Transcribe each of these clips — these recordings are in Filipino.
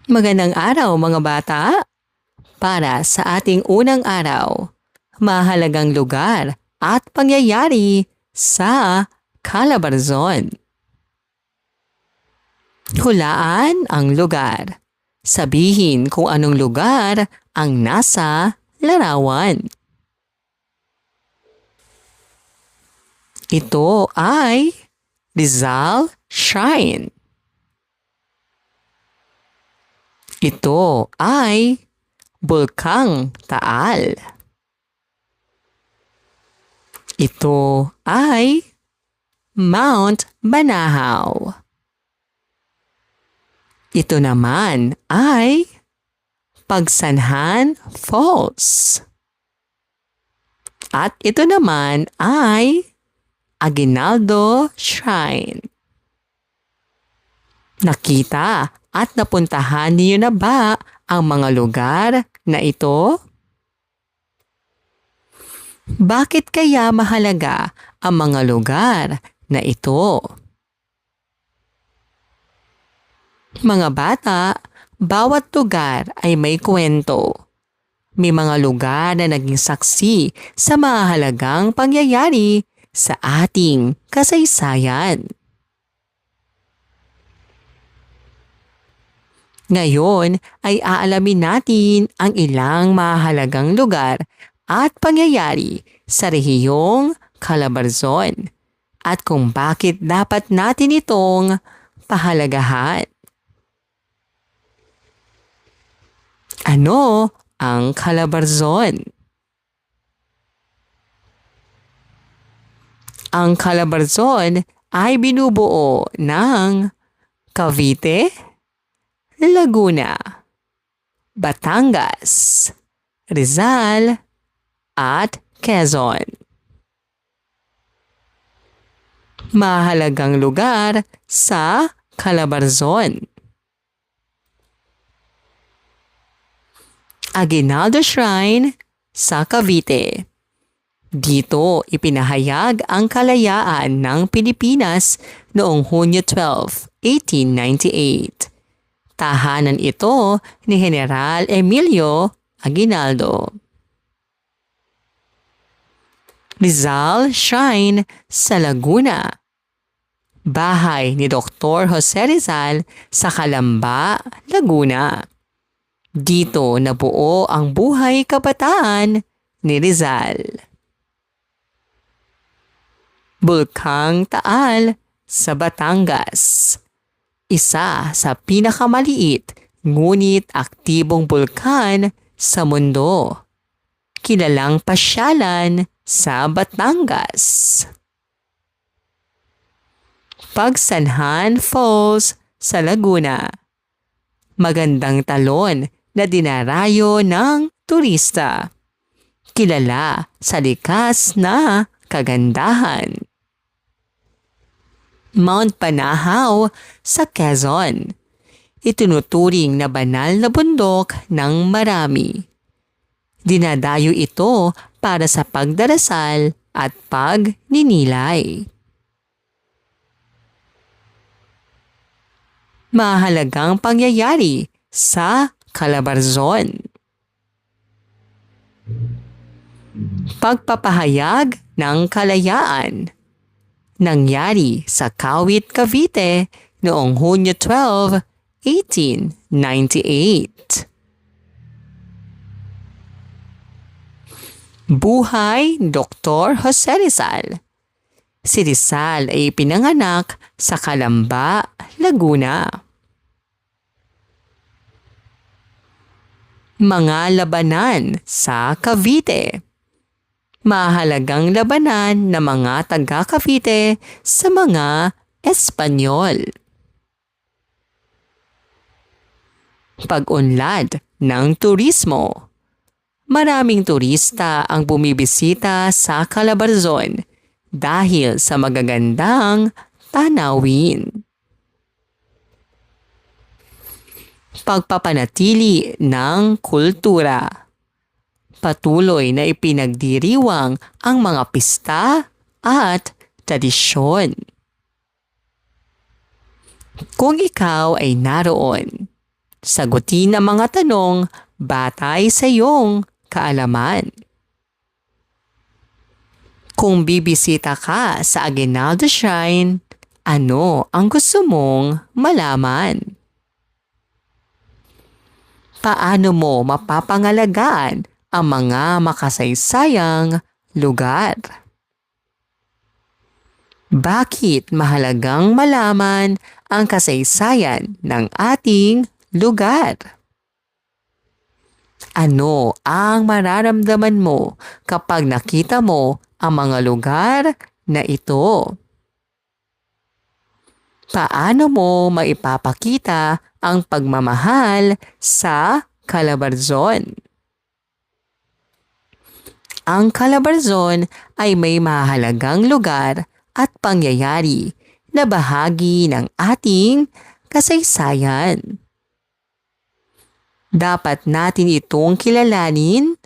Magandang araw mga bata! Para sa ating unang araw, mahalagang lugar at pangyayari sa Calabarzon. Hulaan ang lugar. Sabihin kung anong lugar ang nasa larawan. Ito ay Rizal Shrine. Ito ay Bulkang Taal. Ito ay Mount Banahaw. Ito naman ay Pagsanhan Falls. At ito naman ay Aguinaldo Shrine. Nakita at napuntahan niyo na ba ang mga lugar na ito? Bakit kaya mahalaga ang mga lugar na ito? Mga bata, bawat lugar ay may kwento. May mga lugar na naging saksi sa mahalagang pangyayari sa ating kasaysayan. Ngayon ay aalamin natin ang ilang mahalagang lugar at pangyayari sa rehiyong Calabarzon at kung bakit dapat natin itong pahalagahan. Ano ang Calabarzon? Ang Calabarzon ay binubuo ng Cavite, Laguna, Batangas, Rizal, at Quezon. Mahalagang lugar sa Calabarzon. Aguinaldo Shrine sa Cavite. Dito ipinahayag ang kalayaan ng Pilipinas noong Hunyo 12, 1898. Tahanan ito ni General Emilio Aguinaldo. Rizal Shrine sa Laguna. Bahay ni Dr. Jose Rizal sa Calamba, Laguna. Dito nabuo ang buhay kabataan ni Rizal. Bulkang Taal sa Batangas. Isa sa pinakamaliit ngunit aktibong bulkan sa mundo. Kilalang pasyalan sa Batangas. Pagsanhan Falls sa Laguna. Magandang talon na dinarayo ng turista. Kilala sa likas na kagandahan. Mount Banahaw sa Quezon. Itinuturing na banal na bundok ng marami. Dinadayo ito para sa pagdarasal at pagninilay. Mahalagang pangyayari sa Calabarzon. Pagpapahayag ng kalayaan. Nangyari sa Kawit, Cavite noong Hunyo 12, 1898. Buhay Dr. Jose Rizal. Si Rizal ay pinanganak sa Calamba, Laguna. Mga labanan sa Cavite. Mahalagang labanan ng mga taga-Cavite sa mga Espanyol. Pag-unlad ng turismo. Maraming turista ang bumibisita sa Calabarzon dahil sa magagandang tanawin. Pagpapanatili ng kultura. Patuloy na ipinagdiriwang ang mga pista at tradisyon. Kung ikaw ay naroon, Sagutin ang mga tanong batay sa iyong kaalaman. Kung bibisita ka sa Aguinaldo Shrine, ano ang gusto mong malaman? Paano mo mapapangalagaan ang mga makasaysayang lugar? Bakit mahalagang malaman ang kasaysayan ng ating lugar? Ano ang mararamdaman mo kapag nakita mo ang mga lugar na ito? Paano mo maipapakita ang pagmamahal sa Calabarzon? Ang Calabarzon ay may mahalagang lugar at pangyayari na bahagi ng ating kasaysayan. Dapat natin itong kilalanin,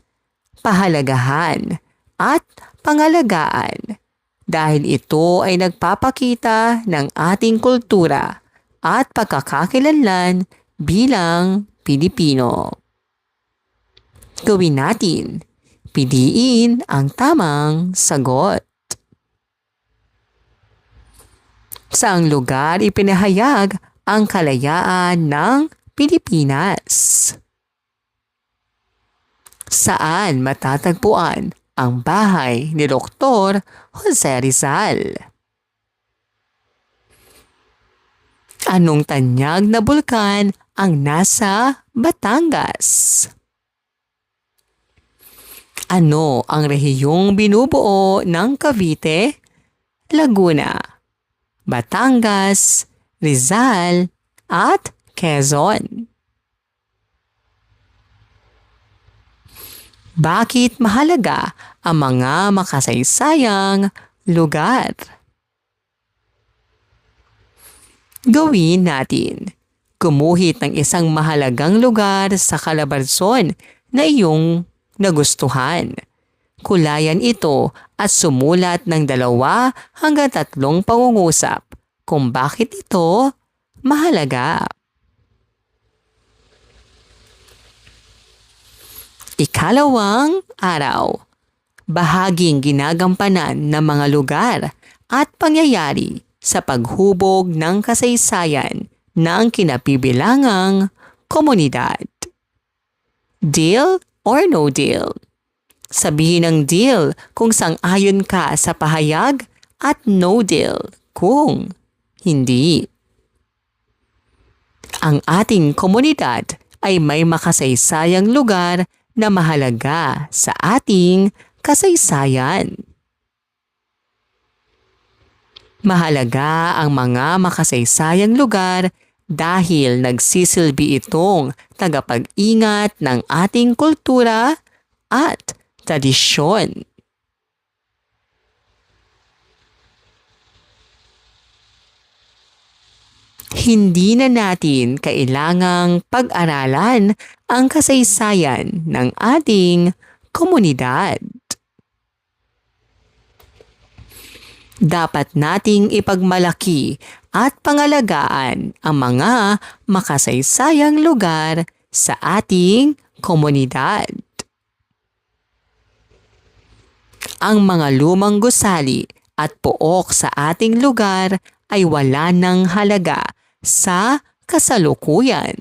pahalagahan at pangalagaan dahil ito ay nagpapakita ng ating kultura at pagkakakilanlan bilang Pilipino. Gawin natin, piliin ang tamang sagot. Saang lugar ipinahayag ang kalayaan ng Pilipinas? Saan matatagpuan ang bahay ni Dr. Jose Rizal? Anong tanyag na bulkan ang nasa Batangas? Ano ang rehiyong binubuo ng Cavite, Laguna, Batangas, Rizal at Quezon? Bakit mahalaga ang mga makasaysayang lugar? Gawin natin. Gumuhit ng isang mahalagang lugar sa Calabarzon na iyong nagustuhan. Kulayan ito at sumulat ng 2 hanggang 3 pangungusap kung bakit ito mahalaga. Ikalawang araw. Bahaging ginagampanan ng mga lugar at pangyayari sa paghubog ng kasaysayan ng kinabibilangang komunidad. Deal or no deal? Sabihin ng deal kung sang-ayon ka sa pahayag at no deal kung hindi. Ang ating komunidad ay may makasaysayang lugar na mahalaga sa ating kasaysayan. Mahalaga ang mga makasaysayang lugar dahil nagsisilbi itong tagapag-ingat ng ating kultura at tradisyon. Hindi na natin kailangang pag-aralan ang kasaysayan ng ating komunidad. Dapat nating ipagmalaki at pangalagaan ang mga makasaysayang lugar sa ating komunidad. Ang mga lumang gusali at pook sa ating lugar ay wala ng halaga sa kasalukuyan.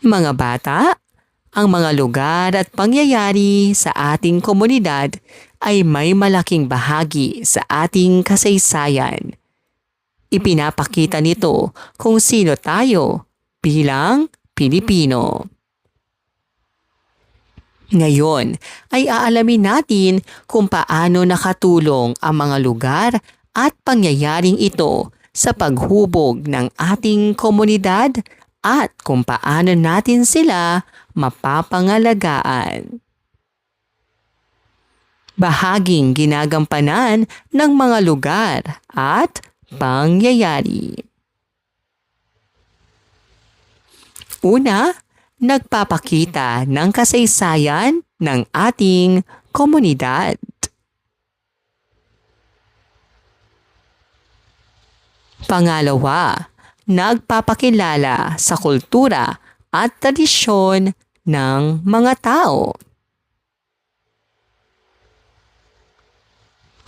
Mga bata, ang mga lugar at pangyayari sa ating komunidad ay may malaking bahagi sa ating kasaysayan. Ipinapakita nito kung sino tayo bilang Pilipino. Ngayon ay aalamin natin kung paano nakatulong ang mga lugar at pangyayaring ito sa paghubog ng ating komunidad at kung paano natin sila mapapangalagaan. Bahaging ginagampanan ng mga lugar at pangyayari. Una, nagpapakita ng kasaysayan ng ating komunidad. Pangalawa, nagpapakilala sa kultura at tradisyon ng mga tao.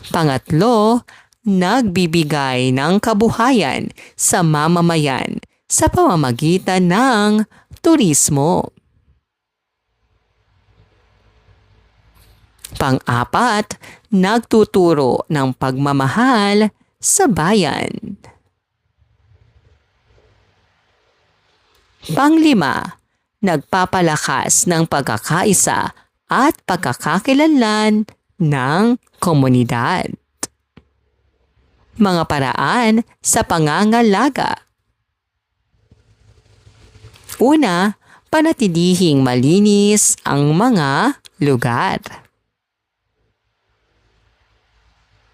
Pangatlo, nagbibigay ng kabuhayan sa mamamayan sa pamamagitan ng turismo. Pang-apat, nagtuturo ng pagmamahal sa bayan. Pang-lima, nagpapalakas ng pagkakaisa at pagkakakilanlan ng komunidad. Mga paraan sa pangangalaga. Una, panatilihing malinis ang mga lugar.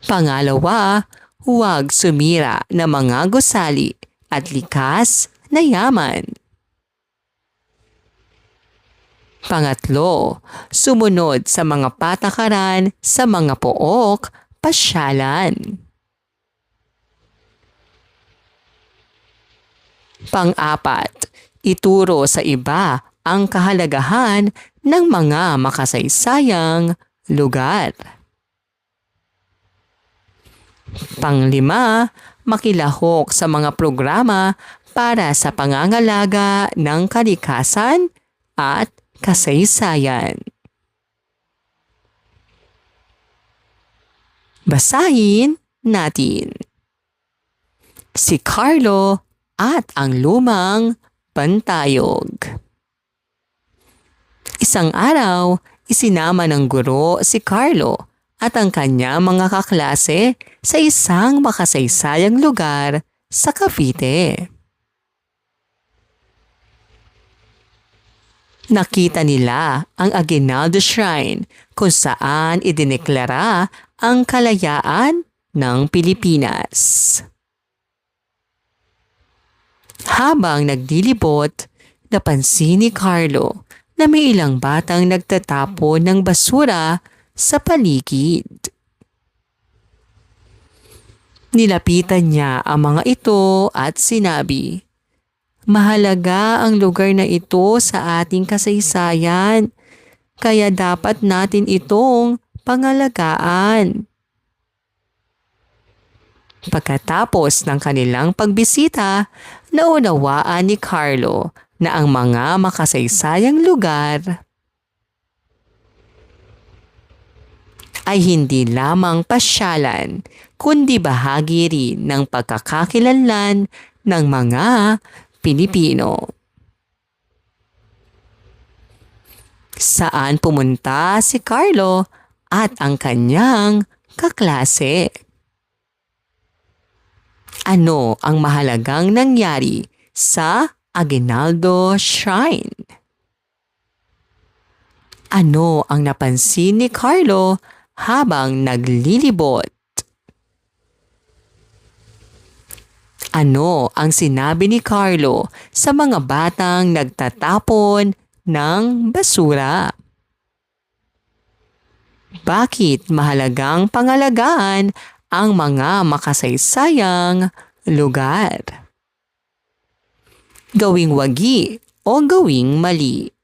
Pangalawa, huwag sumira ng mga gusali at likas na yaman. Pangatlo, sumunod sa mga patakaran sa mga pook, pasyalan. Pang-apat, ituro sa iba ang kahalagahan ng mga makasaysayang lugar. Pang-lima, makilahok sa mga programa para sa pangangalaga ng kalikasan at kasaysayan. Basahin natin. Si Carlo at ang lumang pantayog. Isang araw, isinama ng guro si Carlo at ang kanyang mga kaklase sa isang makasaysayang lugar sa Cavite. Nakita nila ang Aguinaldo Shrine kung saan idineklara ang kalayaan ng Pilipinas. Habang nagdilibot, napansin ni Carlo na may ilang batang nagtatapon ng basura sa paligid. Nilapitan niya ang mga ito at sinabi, "Mahalaga ang lugar na ito sa ating kasaysayan, kaya dapat natin itong pangalagaan." Pagkatapos ng kanilang pagbisita, naunawaan ni Carlo na ang mga makasaysayang lugar ay hindi lamang pasyalan, kundi bahagi rin ng pagkakakilanlan ng mga Pilipino. Saan pumunta si Carlo at ang kanyang kaklase? Ano ang mahalagang nangyari sa Aguinaldo Shrine? Ano ang napansin ni Carlo habang naglilibot? Ano ang sinabi ni Carlo sa mga batang nagtatapon ng basura? Bakit mahalagang pangalagaan ang mga makasaysayang lugar? Gawing wagi o gawing mali?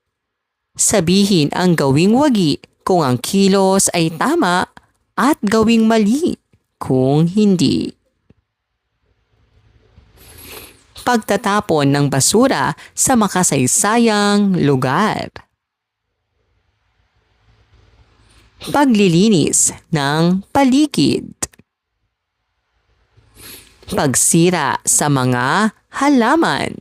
Sabihin ang gawing wagi kung ang kilos ay tama at gawing mali kung hindi. Pagtatapon ng basura sa makasaysayang lugar. Paglilinis ng paligid. Pagsira sa mga halaman.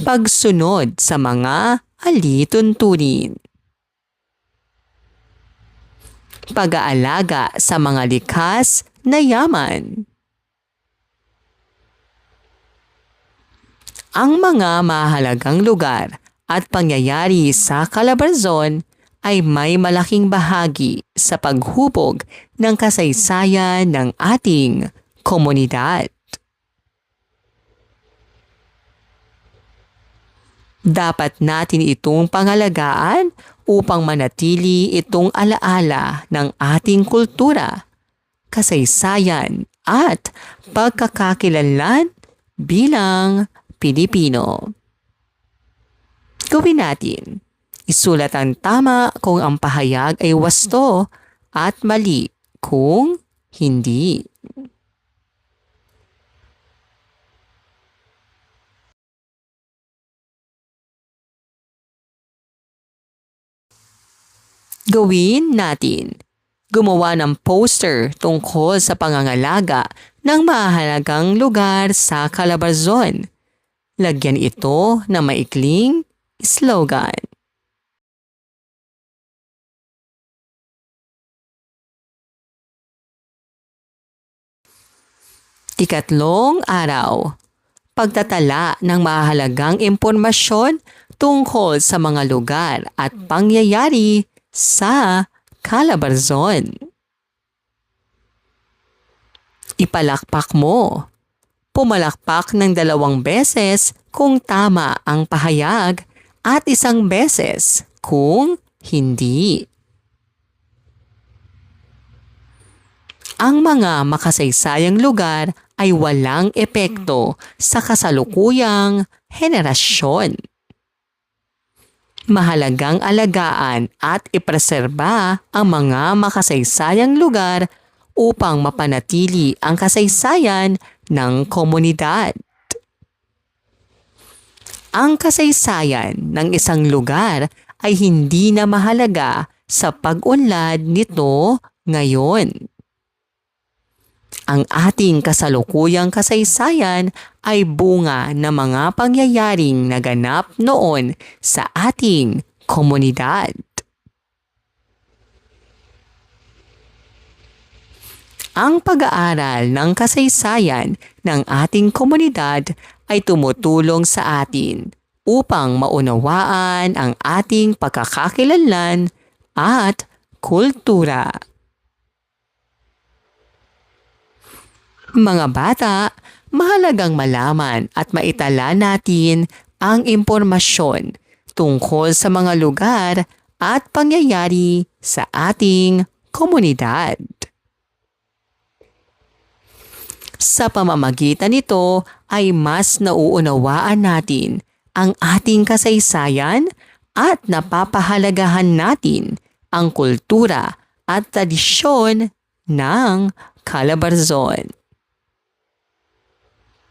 Pagsunod sa mga alituntunin. Pag-aalaga sa mga likas na yaman. Ang mga mahalagang lugar at pangyayari sa Calabarzon ay may malaking bahagi sa paghubog ng kasaysayan ng ating komunidad. Dapat natin itong pangalagaan upang manatili itong alaala ng ating kultura, kasaysayan at pagkakakilanlan bilang Pilipino. Gawin natin. Isulat ang tama kung ang pahayag ay wasto at mali kung hindi. Gawin natin. Gumawa ng poster tungkol sa pangangalaga ng mahalagang lugar sa Calabarzon. Lagyan ito ng maikling slogan. Ikatlong araw. Pagtatala ng mahalagang impormasyon tungkol sa mga lugar at pangyayari sa Calabarzon. Ipalakpak mo. Pumalakpak ng 2 beses kung tama ang pahayag at 1 beses kung hindi. Ang mga makasaysayang lugar ay walang epekto sa kasalukuyang henerasyon. Mahalagang alagaan at ipreserba ang mga makasaysayang lugar upang mapanatili ang kasaysayan ng komunidad. Ang kasaysayan ng isang lugar ay hindi na mahalaga sa pag-unlad nito ngayon. Ang ating kasalukuyang kasaysayan ay bunga ng mga pangyayaring naganap noon sa ating komunidad. Ang pag-aaral ng kasaysayan ng ating komunidad ay tumutulong sa atin upang maunawaan ang ating pagkakakilanlan at kultura. Mga bata, mahalagang malaman at maitala natin ang impormasyon tungkol sa mga lugar at pangyayari sa ating komunidad. Sa pamamagitan nito ay mas nauunawaan natin ang ating kasaysayan at napapahalagahan natin ang kultura at tradisyon ng Calabarzon.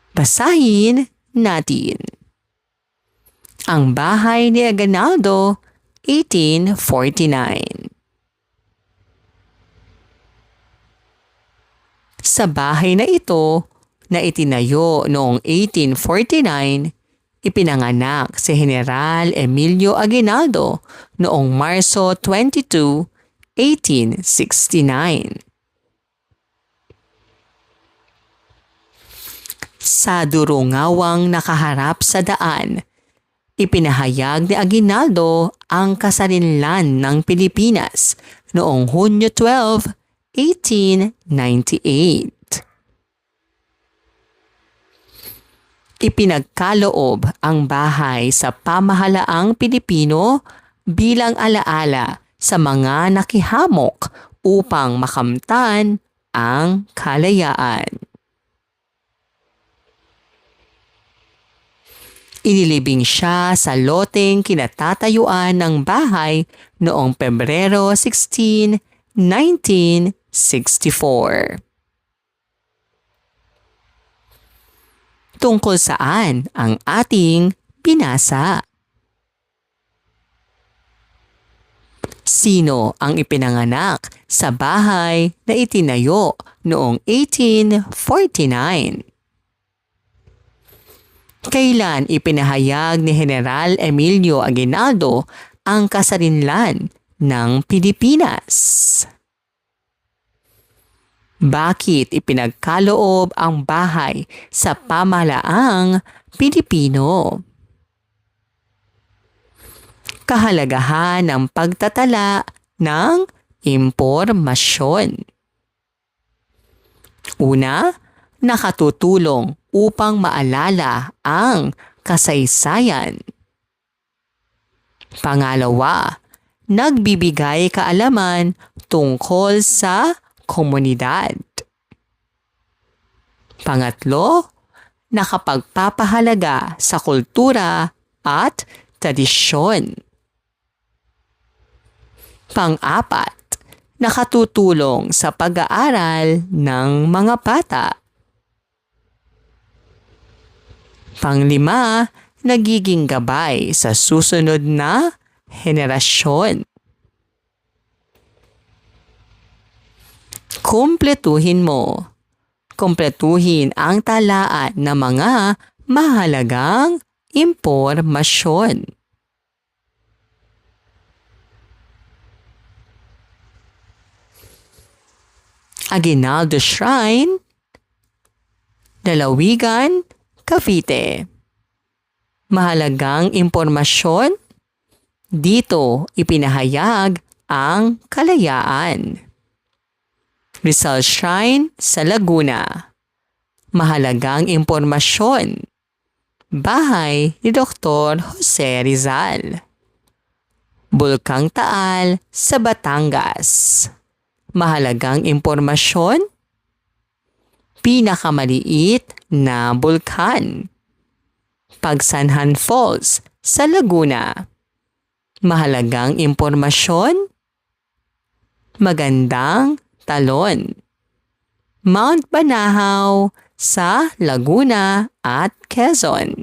Basahin natin. Ang bahay ni Aguinaldo, 1849. Sa bahay na ito, na itinayo noong 1849, ipinanganak si General Emilio Aguinaldo noong Marso 22, 1869. Sa durungawang nakaharap sa daan, ipinahayag ni Aguinaldo ang kasarinlan ng Pilipinas noong Hunyo 12, 1898. Ipinagkaloob ang bahay sa pamahalaang Pilipino bilang alaala sa mga nakihamok upang makamtan ang kalayaan. Inilibing siya sa loteng kinatatayuan ng bahay noong Pebrero 16, 1964. Tungkol saan ang ating binasa? Sino ang ipinanganak sa bahay na itinayo noong 1849? Kailan ipinahayag ni General Emilio Aguinaldo ang kasarinlan ng Pilipinas? Bakit ipinagkaloob ang bahay sa pamahalaang Pilipino? Kahalagahan ng pagtatala ng impormasyon. Una, nakatutulong upang maalala ang kasaysayan. Pangalawa, nagbibigay kaalaman tungkol sa komunidad. Pangatlo, nakapagpapahalaga sa kultura at tradisyon. Pang-apat, nakatutulong sa pag-aaral ng mga bata. Pang-lima, nagiging gabay sa susunod na henerasyon. Kumpletuhin mo. Kumpletuhin ang talaan ng mga mahalagang impormasyon. Aguinaldo Shrine, Lalawigan, Cavite. Mahalagang impormasyon, dito ipinahayag ang kalayaan. Rizal Shrine sa Laguna. Mahalagang impormasyon, bahay ni Dr. Jose Rizal. Bulkang Taal sa Batangas. Mahalagang impormasyon, pinakamaliit na bulkan. Pagsanhan Falls sa Laguna. Mahalagang impormasyon, magandang talon. Mount Banahaw sa Laguna at Quezon.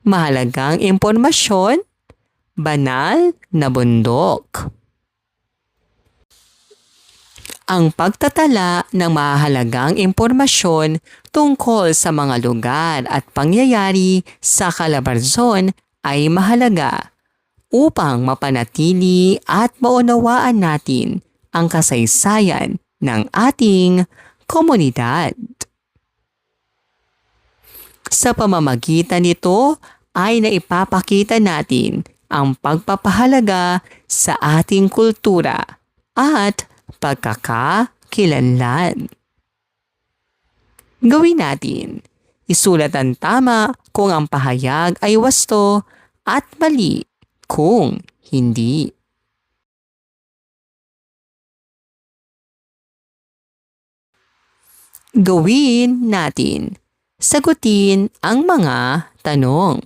Mahalagang impormasyon, banal na bundok. Ang pagtatala ng mahalagang impormasyon tungkol sa mga lugar at pangyayari sa Calabarzon ay mahalaga upang mapanatili at maunawaan natin ang kasaysayan ng ating komunidad. Sa pamamagitan nito ay naipapakita natin ang pagpapahalaga sa ating kultura at pagkakakilanlan. Gawin natin. Isulat ang tama kung ang pahayag ay wasto at mali kung hindi. Gawin natin. Sagutin ang mga tanong.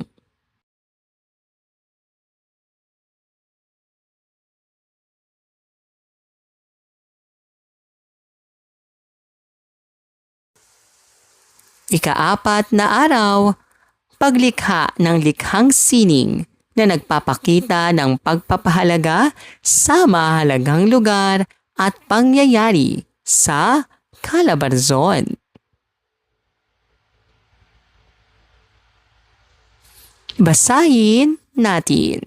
Ika-4 na araw, paglikha ng likhang sining na nagpapakita ng pagpapahalaga sa mahalagang lugar at pangyayari sa Calabarzon. Basahin natin.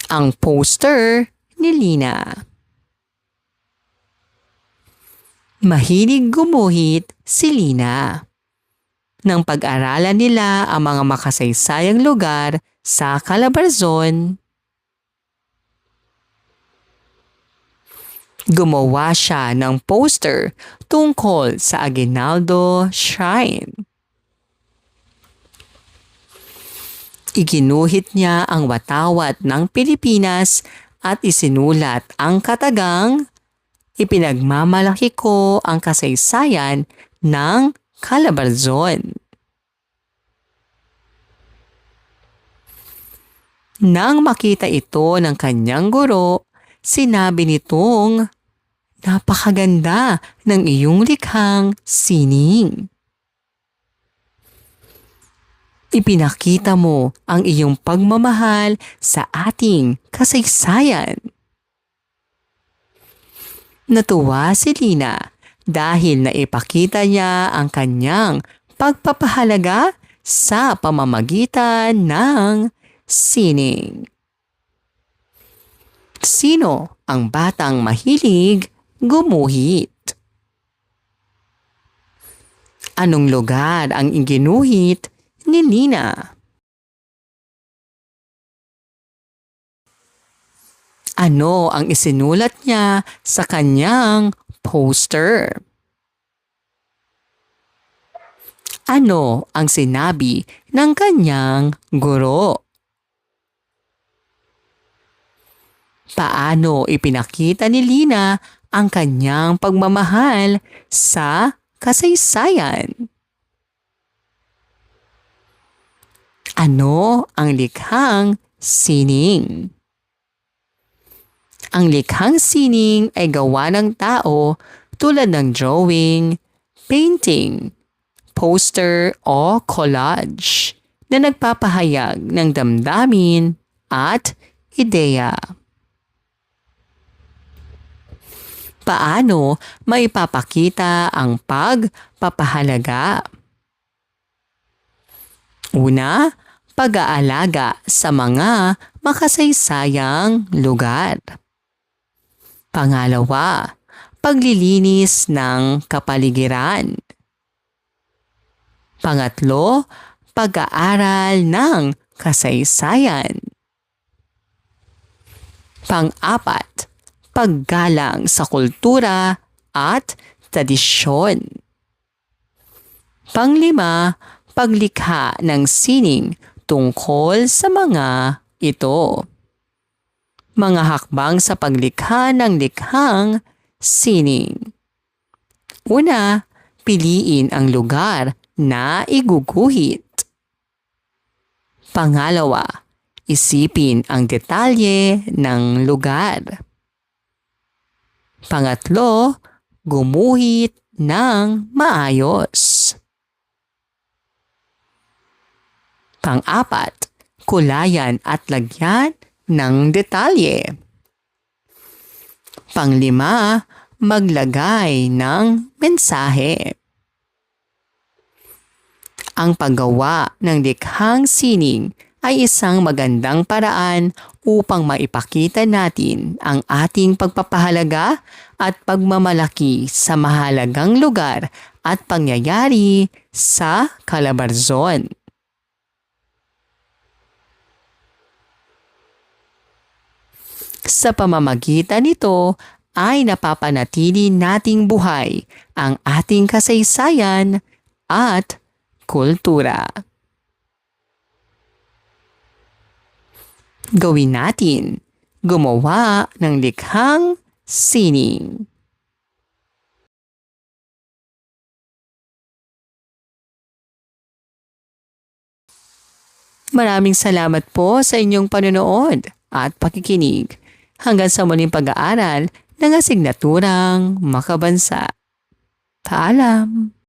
Ang poster ni Lina. Mahilig gumuhit si Lina. Nang pag-aralan nila ang mga makasaysayang lugar sa Calabarzon, gumawa siya ng poster tungkol sa Aguinaldo Shrine. Iginuhit niya ang watawat ng Pilipinas at isinulat ang katagang, "Ipinagmamalaki ko ang kasaysayan ng Calabarzon." Nang makita ito ng kanyang guro, sinabi nitong, "Napakaganda ng iyong likhang sining. Ipinakita mo ang iyong pagmamahal sa ating kasaysayan." Natuwa si Lina dahil naipakita niya ang kanyang pagpapahalaga sa pamamagitan ng sining. Sino ang batang mahilig gumuhit? Anong lugar ang iginuhit ni Lina? Ano ang isinulat niya sa kanyang poster? Ano ang sinabi ng kanyang guro? Paano ipinakita ni Lina ang kanyang pagmamahal sa kasaysayan. Ano ang likhang sining? Ang likhang sining ay gawa ng tao tulad ng drawing, painting, poster o collage na nagpapahayag ng damdamin at ideya. Paano maipapakita ang pagpapahalaga? Una, pag-aalaga sa mga makasaysayang lugar. Pangalawa, paglilinis ng kapaligiran. Pangatlo, pag-aaral ng kasaysayan. Pang-apat, paggalang sa kultura at tradisyon. Panglima, paglikha ng sining tungkol sa mga ito. Mga hakbang sa paglikha ng likhang sining. Una, piliin ang lugar na iguguhit. Pangalawa, isipin ang detalye ng lugar. Pangatlo, gumuhit ng maayos. Pang-apat, kulayan at lagyan ng detalye. Panglima, maglagay ng mensahe. Ang paggawa ng likhang sining ay isang magandang paraan upang maipakita natin ang ating pagpapahalaga at pagmamalaki sa mahalagang lugar at pangyayari sa Calabarzon. Sa pamamagitan nito ay napapanatili nating buhay ang ating kasaysayan at kultura. Gawin natin, gumawa ng likhang sining. Maraming salamat po sa inyong panonood at pakikinig. Hanggang sa muling pag-aaral ng asignaturang makabansa. Paalam!